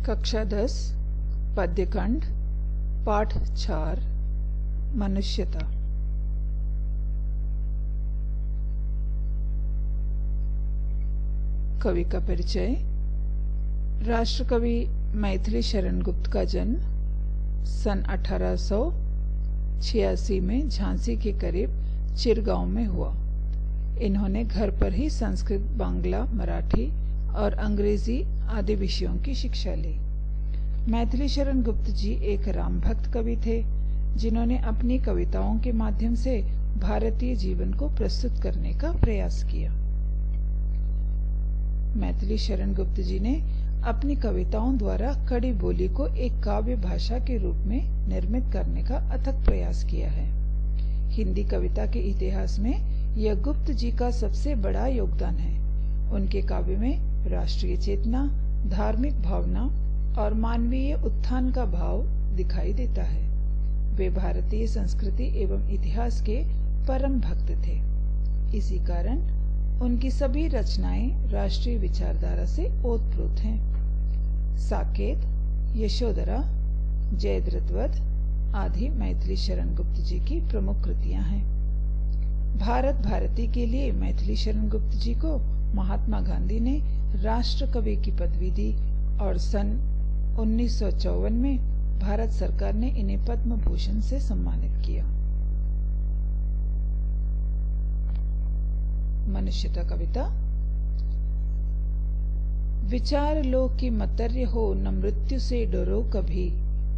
कक्षा 10 पद्यखंड पाठ 4 मनुष्यता। कवि का परिचय। राष्ट्रकवि मैथिली शरण गुप्त का जन्म सन 1886 में झांसी के करीब चिरगांव में हुआ। इन्होंने घर पर ही संस्कृत, बांग्ला, मराठी और अंग्रेजी आदि विषयों की शिक्षा ली। मैथिली शरण गुप्त जी एक राम भक्त कवि थे, जिन्होंने अपनी कविताओं के माध्यम से भारतीय जीवन को प्रस्तुत करने का प्रयास किया। मैथिली शरण गुप्त जी ने अपनी कविताओं द्वारा कड़ी बोली को एक काव्य भाषा के रूप में निर्मित करने का अथक प्रयास किया है। हिंदी कविता के इतिहास में यह गुप्त जी का सबसे बड़ा योगदान है। उनके काव्य में राष्ट्रीय चेतना, धार्मिक भावना और मानवीय उत्थान का भाव दिखाई देता है। वे भारतीय संस्कृति एवं इतिहास के परम भक्त थे। इसी कारण उनकी सभी रचनाएं राष्ट्रीय विचारधारा से ओतप्रोत हैं। साकेत, यशोधरा, जयद्रथवध आदि मैथिली शरण गुप्त जी की प्रमुख कृतियां हैं। भारत भारती के लिए मैथिली शरण गुप्त जी को महात्मा गांधी ने राष्ट्र कवि की पदवी दी और सन 1954 में भारत सरकार ने इन्हें पद्म भूषण से सम्मानित किया। मनुष्यता कविता। विचार लो कि मतर्य हो, न मृत्यु से डरो कभी,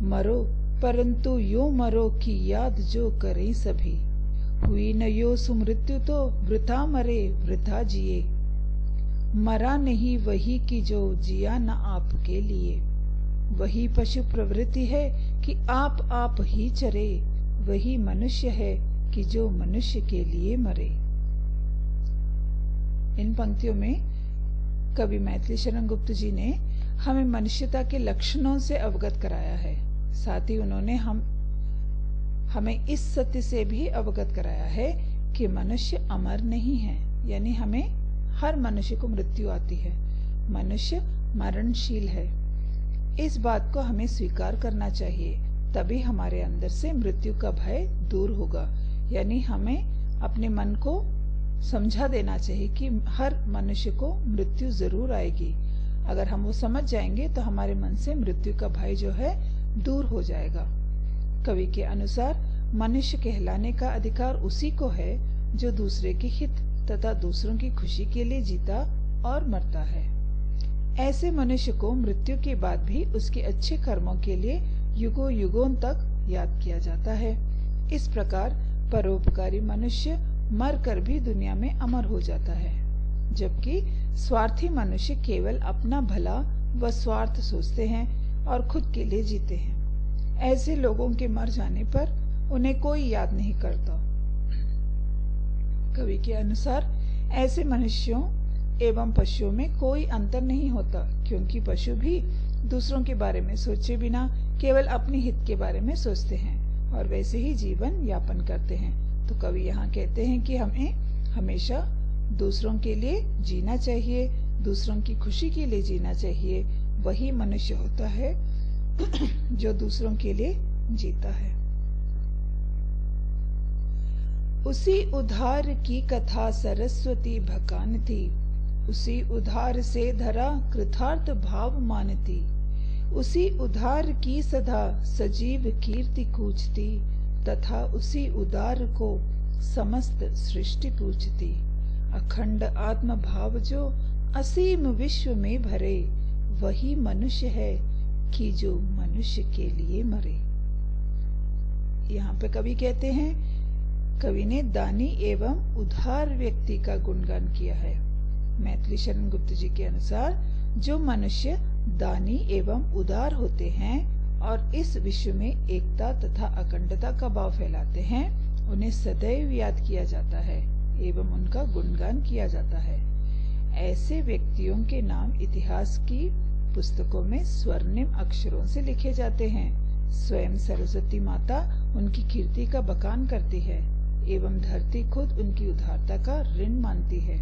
मरो परंतु यो मरो कि याद जो करें सभी। हुई न यो सुमृत्यु तो वृथा मरे वृथा जिए, मरा नहीं वही कि जो जिया न आपके लिए। वही पशु प्रवृत्ति है कि आप ही चरे, वही मनुष्य है कि जो मनुष्य के लिए मरे। इन पंक्तियों में कवि मैथिली शरण गुप्त जी ने हमें मनुष्यता के लक्षणों से अवगत कराया है। साथ ही उन्होंने हमें इस सत्य से भी अवगत कराया है कि मनुष्य अमर नहीं है, यानी हर मनुष्य को मृत्यु आती है। मनुष्य मरणशील है। इस बात को हमें स्वीकार करना चाहिए, तभी हमारे अंदर से मृत्यु का भय दूर होगा। यानी हमें अपने मन को समझा देना चाहिए कि हर मनुष्य को मृत्यु जरूर आएगी। अगर हम वो समझ जाएंगे तो हमारे मन से मृत्यु का भय जो है दूर हो जाएगा। कवि के अनुसार मनुष्य कहलाने का अधिकार उसी को है जो दूसरे के हित तथा दूसरों की खुशी के लिए जीता और मरता है। ऐसे मनुष्य को मृत्यु के बाद भी उसके अच्छे कर्मों के लिए युगों युगों तक याद किया जाता है। इस प्रकार परोपकारी मनुष्य मरकर भी दुनिया में अमर हो जाता है, जबकि स्वार्थी मनुष्य केवल अपना भला व स्वार्थ सोचते हैं और खुद के लिए जीते हैं। ऐसे लोगों के मर जाने पर उन्हें कोई याद नहीं करता। कवि के अनुसार ऐसे मनुष्यों एवं पशुओं में कोई अंतर नहीं होता, क्योंकि पशु भी दूसरों के बारे में सोचे बिना केवल अपने हित के बारे में सोचते हैं और वैसे ही जीवन यापन करते हैं। तो कवि यहाँ कहते हैं कि हमें हमेशा दूसरों के लिए जीना चाहिए, दूसरों की खुशी के लिए जीना चाहिए। वही मनुष्य होता है जो दूसरों के लिए जीता है। उसी उधार की कथा सरस्वती भकानती, उसी उधार से धरा कृतार्थ भाव मानती। उसी उधार की सदा सजीव कीर्ति कूचती, तथा उसी उदार को समस्त सृष्टि पूजती। अखंड आत्म भाव जो असीम विश्व में भरे, वही मनुष्य है कि जो मनुष्य के लिए मरे। यहाँ पे कवि कहते हैं, कवि ने दानी एवं उदार व्यक्ति का गुणगान किया है। मैथिली शरण गुप्त जी के अनुसार जो मनुष्य दानी एवं उदार होते हैं और इस विश्व में एकता तथा अखंडता का भाव फैलाते हैं, उन्हें सदैव याद किया जाता है एवं उनका गुणगान किया जाता है। ऐसे व्यक्तियों के नाम इतिहास की पुस्तकों में स्वर्णिम अक्षरों से लिखे जाते हैं। स्वयं सरस्वती माता उनकी कीर्ति का बखान करती है एवं धरती खुद उनकी उदारता का ऋण मानती है।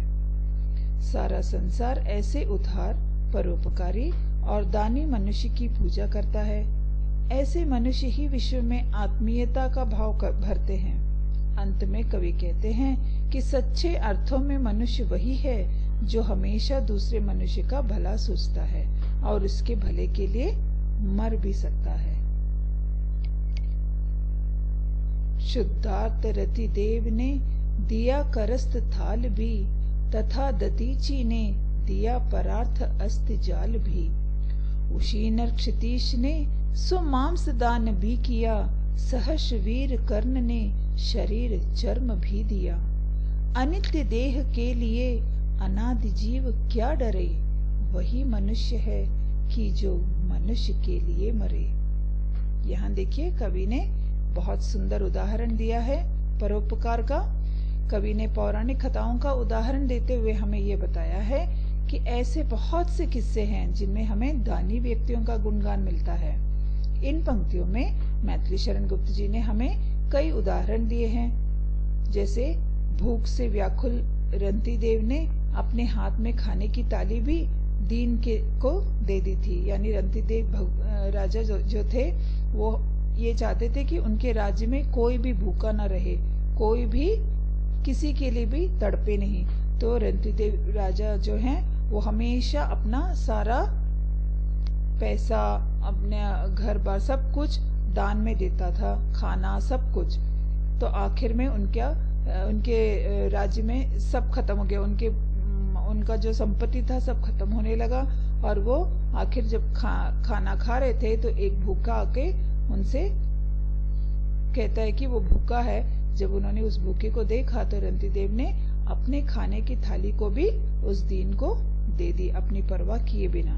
सारा संसार ऐसे उदार, परोपकारी और दानी मनुष्य की पूजा करता है। ऐसे मनुष्य ही विश्व में आत्मीयता का भाव भरते हैं। अंत में कवि कहते हैं कि सच्चे अर्थों में मनुष्य वही है जो हमेशा दूसरे मनुष्य का भला सोचता है और उसके भले के लिए मर भी सकता है। शुद्धार्थ रति देव ने दिया करस्त थाल भी, तथा दतीची ने दिया परार्थ अस्ति जाल भी। उशीनर क्षितीश ने सुमांस दान भी किया, सहर्ष वीर कर्ण ने शरीर चर्म भी दिया। अनित्य देह के लिए अनादि जीव क्या डरे, वही मनुष्य है कि जो मनुष्य के लिए मरे। यहाँ देखिए कवि ने बहुत सुंदर उदाहरण दिया है परोपकार का। कवि ने पौराणिक कथाओं का उदाहरण देते हुए हमें ये बताया है कि ऐसे बहुत से किस्से हैं जिनमें हमें दानी व्यक्तियों का गुणगान मिलता है। इन पंक्तियों में मैथिली शरण गुप्त जी ने हमें कई उदाहरण दिए हैं। जैसे भूख से व्याकुल रंती देव ने अपने हाथ में खाने की थाली भी दीन को दे दी थी। यानी रंती देव राजा जो थे वो ये चाहते थे कि उनके राज्य में कोई भी भूखा न रहे, कोई भी किसी के लिए भी तड़पे नहीं। तो रंती देव राजा जो हैं वो हमेशा अपना सारा पैसा, अपने घर बार सब कुछ दान में देता था, खाना सब कुछ। तो आखिर में उनके राज्य में सब खत्म हो गया, उनका जो संपत्ति था सब खत्म होने लगा। और वो आखिर जब खाना खा रहे थे तो एक भूखा आके उनसे कहता है कि वो भूखा है। जब उन्होंने उस भूखे को देखा तो रंती देव ने अपने खाने की थाली को भी उस दीन को दे दी, अपनी परवाह किए बिना।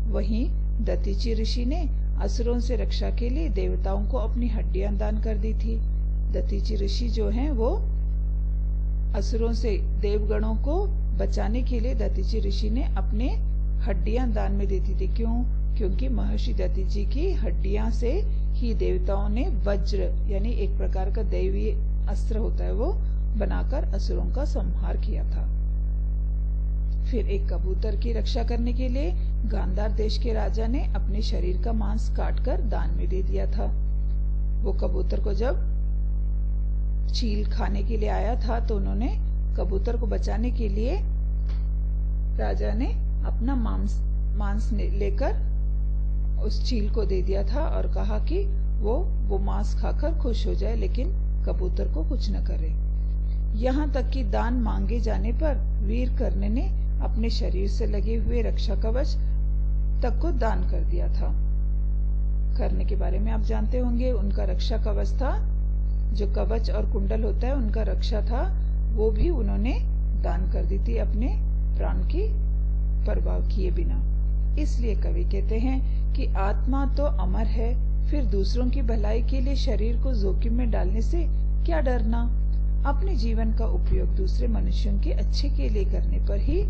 वहीं दतीची ऋषि ने असुरों से रक्षा के लिए देवताओं को अपनी हड्डियां दान कर दी थी। दतीची ऋषि जो हैं वो असुरों से देवगणों को बचाने के लिए दतीची ऋषि ने अपने हड्डियां दान में देती थी। क्यों? क्योंकि महर्षि दतीची की हड्डियां से ही देवताओं ने वज्र यानी एक प्रकार का दैवीय अस्त्र होता है वो बनाकर असुरों का संहार किया था। फिर एक कबूतर की रक्षा करने के लिए गांधार देश के राजा ने अपने शरीर का मांस काटकर दान में दे दिया था। वो कबूतर को जब चील खाने के लिए आया था तो उन्होंने कबूतर को बचाने के लिए राजा ने अपना मांस लेकर उस चील को दे दिया था और कहा कि वो मांस खाकर खुश हो जाए, लेकिन कबूतर को कुछ न करे। यहाँ तक कि दान मांगे जाने पर वीर कर्ण ने अपने शरीर से लगे हुए रक्षा कवच तक को दान कर दिया था। कर्ण के बारे में आप जानते होंगे, उनका रक्षा कवच था, जो कवच और कुंडल होता है उनका रक्षा था, वो भी उन्होंने दान कर दी थी अपने प्राण की परवाह किए बिना। इसलिए कवि कहते हैं कि आत्मा तो अमर है, फिर दूसरों की भलाई के लिए शरीर को जोखिम में डालने से क्या डरना। अपने जीवन का उपयोग दूसरे मनुष्यों के अच्छे के लिए करने पर ही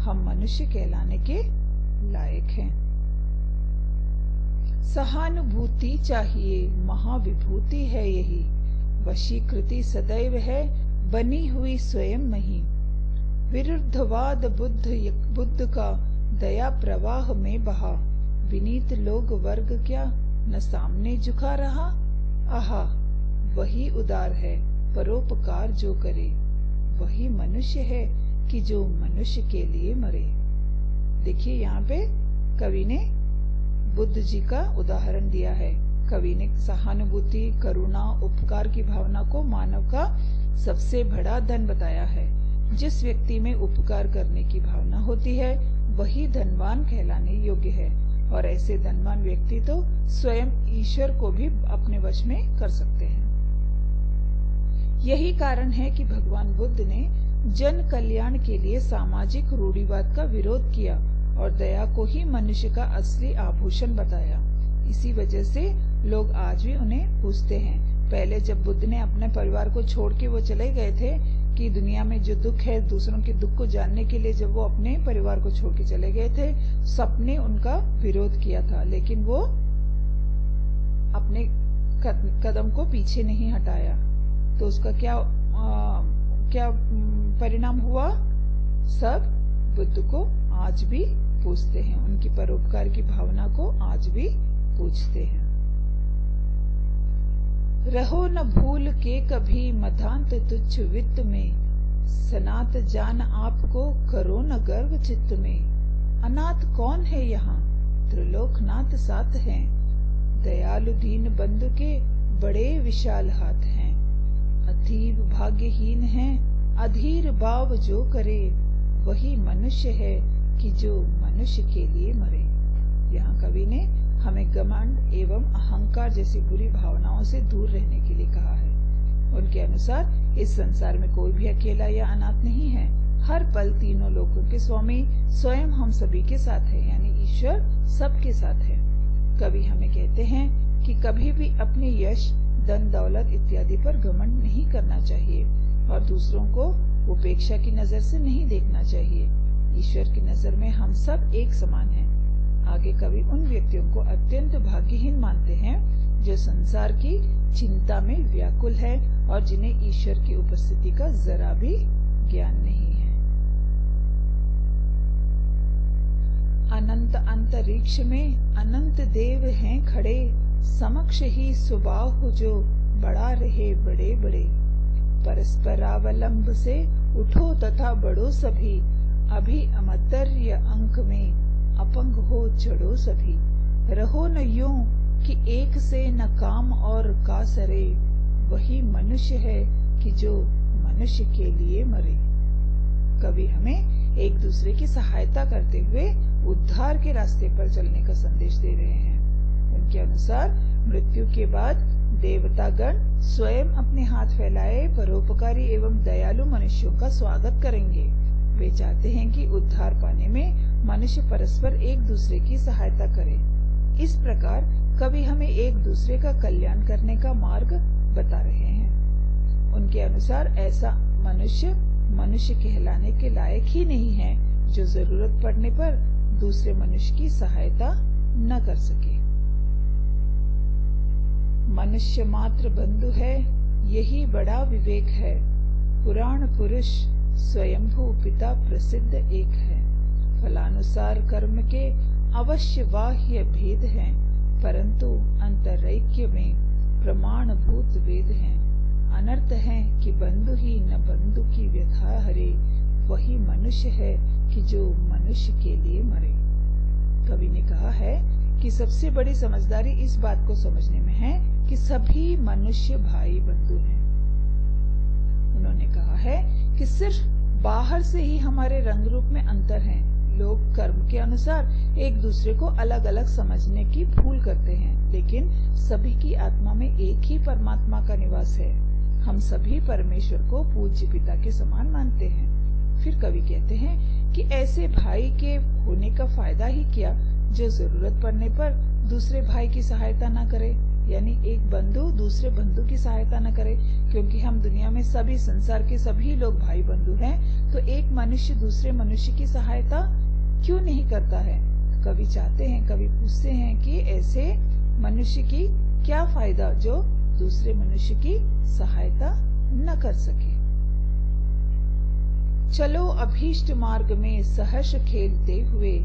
हम मनुष्य कहलाने के लायक हैं। सहानुभूति चाहिए, महाविभूति है यही, वशीकृति सदैव है बनी हुई स्वयं मही। विरुद्धवाद बुद्ध का दया प्रवाह में बहा, विनीत लोग वर्ग क्या न सामने झुका रहा। आहा वही उदार है परोपकार जो करे, वही मनुष्य है कि जो मनुष्य के लिए मरे। देखिए यहाँ पे कवि ने बुद्ध जी का उदाहरण दिया है। कवि ने सहानुभूति, करुणा, उपकार की भावना को मानव का सबसे बड़ा धन बताया है। जिस व्यक्ति में उपकार करने की भावना होती है वही धनवान कहलाने योग्य है, और ऐसे धनवान व्यक्ति तो स्वयं ईश्वर को भी अपने वश में कर सकते हैं। यही कारण है कि भगवान बुद्ध ने जन कल्याण के लिए सामाजिक रूढ़िवाद का विरोध किया और दया को ही मनुष्य का असली आभूषण बताया। इसी वजह से लोग आज भी उन्हें पूछते हैं। पहले जब बुद्ध ने अपने परिवार को छोड़ के वो चले गए थे कि दुनिया में जो दुख है दूसरों के दुख को जानने के लिए, जब वो अपने परिवार को छोड़ के चले गए थे, सबने उनका विरोध किया था, लेकिन वो अपने कदम को पीछे नहीं हटाया। तो उसका क्या परिणाम हुआ? सब बुद्ध को आज भी पूछते हैं, उनकी परोपकार की भावना को आज भी पूछते हैं। रहो न भूल के कभी मधांत तुच्छ वित्त में, सनात जान आपको करो न गर्व चित्त में। अनाथ कौन है यहाँ, त्रिलोकनाथ साथ हैं, दयालु दीन बंधु के बड़े विशाल हाथ हैं। अतीव भाग्यहीन हैं, अधीर भाव जो करे, वही मनुष्य है कि जो मनुष्य के लिए मरे। यहाँ कवि ने हमें घमंड एवं अहंकार जैसी बुरी भावनाओं से दूर रहने के लिए कहा है। उनके अनुसार इस संसार में कोई भी अकेला या अनाथ नहीं है। हर पल तीनों लोकों के स्वामी स्वयं हम सभी के साथ है, यानी ईश्वर सबके साथ है। कवि हमें कहते हैं कि कभी भी अपने यश, धन दौलत इत्यादि पर घमंड नहीं करना चाहिए और दूसरों को उपेक्षा की नजर से नहीं देखना चाहिए। ईश्वर की नजर में हम सब एक समान हैं। आगे कवि उन व्यक्तियों को अत्यंत भाग्यहीन मानते हैं जो संसार की चिंता में व्याकुल है और जिन्हें ईश्वर की उपस्थिति का जरा भी ज्ञान नहीं है। अनंत अंतरिक्ष में अनंत देव हैं खड़े, समक्ष ही सुबाहु जो बड़ा रहे बड़े बड़े। परस्परावलंब से उठो तथा बढ़ो सभी, अभी अमर्त्य अंक में अपंग हो चढ़ो सभी। रहो न यूं कि एक से न काम और का सरे, वही मनुष्य है कि जो मनुष्य के लिए मरे। कवि हमें एक दूसरे की सहायता करते हुए उद्धार के रास्ते पर चलने का संदेश दे रहे हैं। उनके अनुसार मृत्यु के बाद देवतागण स्वयं अपने हाथ फैलाए परोपकारी एवं दयालु मनुष्यों का स्वागत करेंगे। वे चाहते हैं कि उद्धार पाने में मनुष्य परस्पर एक दूसरे की सहायता करे। इस प्रकार कवि हमें एक दूसरे का कल्याण करने का मार्ग बता रहे हैं। उनके अनुसार ऐसा मनुष्य मनुष्य कहलाने के लायक ही नहीं है जो जरूरत पड़ने पर दूसरे मनुष्य की सहायता न कर सके। मनुष्य मात्र बंधु है, यही बड़ा विवेक है। पुराण पुरुष स्वयंभू पिता प्रसिद्ध एक है। फलानुसार कर्म के अवश्य बाह्य भेद हैं, परंतु अंतरैक्य में प्रमाणभूत वेद हैं। अनर्थ है कि बंधु ही न बंधु की व्यथा हरे, वही मनुष्य है कि जो मनुष्य के लिए मरे। कवि ने कहा है कि सबसे बड़ी समझदारी इस बात को समझने में है कि सभी मनुष्य भाई बंधु हैं। उन्होंने कहा है कि सिर्फ बाहर से ही हमारे रंग रूप में अंतर है। लोग कर्म के अनुसार एक दूसरे को अलग अलग समझने की भूल करते हैं, लेकिन सभी की आत्मा में एक ही परमात्मा का निवास है। हम सभी परमेश्वर को पूज्य पिता के समान मानते हैं। फिर कवि कहते हैं कि ऐसे भाई के होने का फायदा ही क्या जो जरूरत पड़ने पर दूसरे भाई की सहायता न करे, यानी एक बंधु दूसरे बंधु की सहायता न करे। क्योंकि हम दुनिया में सभी संसार के सभी लोग भाई बंधु हैं, तो एक मनुष्य दूसरे मनुष्य की सहायता क्यों नहीं करता है? कवि चाहते हैं, कवि पूछते हैं कि ऐसे मनुष्य की क्या फायदा जो दूसरे मनुष्य की सहायता न कर सके। चलो अभीष्ट मार्ग में सहर्ष खेलते हुए,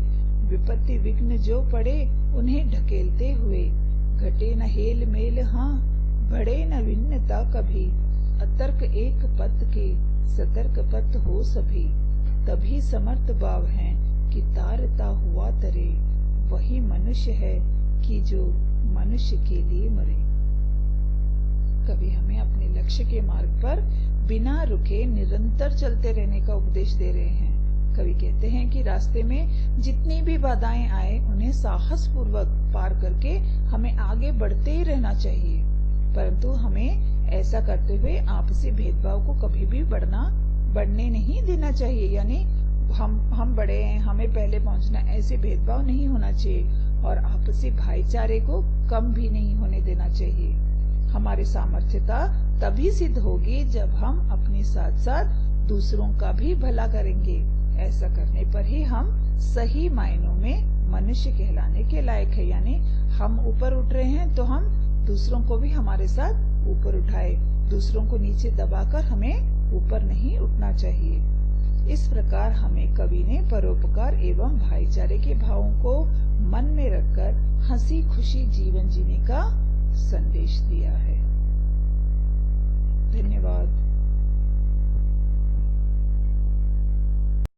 विपत्ति विघ्न जो पड़े उन्हें ढकेलते हुए। घटे न हेल मेल हाँ, बढ़े न भिन्नता कभी, अतर्क एक पथ के सतर्क पथ हो सभी। तभी समर्थ भाव हैं कि तारता हुआ तरे, वही मनुष्य है कि जो मनुष्य के लिए मरे। कभी हमें अपने लक्ष्य के मार्ग पर बिना रुके निरंतर चलते रहने का उपदेश दे रहे हैं। कवि कहते हैं कि रास्ते में जितनी भी बाधाएं आए उन्हें साहस पूर्वक पार करके हमें आगे बढ़ते ही रहना चाहिए, परंतु हमें ऐसा करते हुए आपसी भेदभाव को कभी भी बढ़ने नहीं देना चाहिए। यानी हम बड़े हैं, हमें पहले पहुंचना, ऐसे भेदभाव नहीं होना चाहिए और आपसी भाईचारे को कम भी नहीं होने देना चाहिए। हमारी सामर्थ्यता तभी सिद्ध होगी जब हम अपने साथ साथ दूसरों का भी भला करेंगे। ऐसा करने पर ही हम सही मायनों में मनुष्य कहलाने के लायक है। यानी हम ऊपर उठ रहे हैं तो हम दूसरों को भी हमारे साथ ऊपर उठाए, दूसरों को नीचे दबाकर हमें ऊपर नहीं उठना चाहिए। इस प्रकार हमें कवि ने परोपकार एवं भाईचारे के भावों को मन में रखकर हंसी खुशी जीवन जीने का संदेश दिया है। धन्यवाद।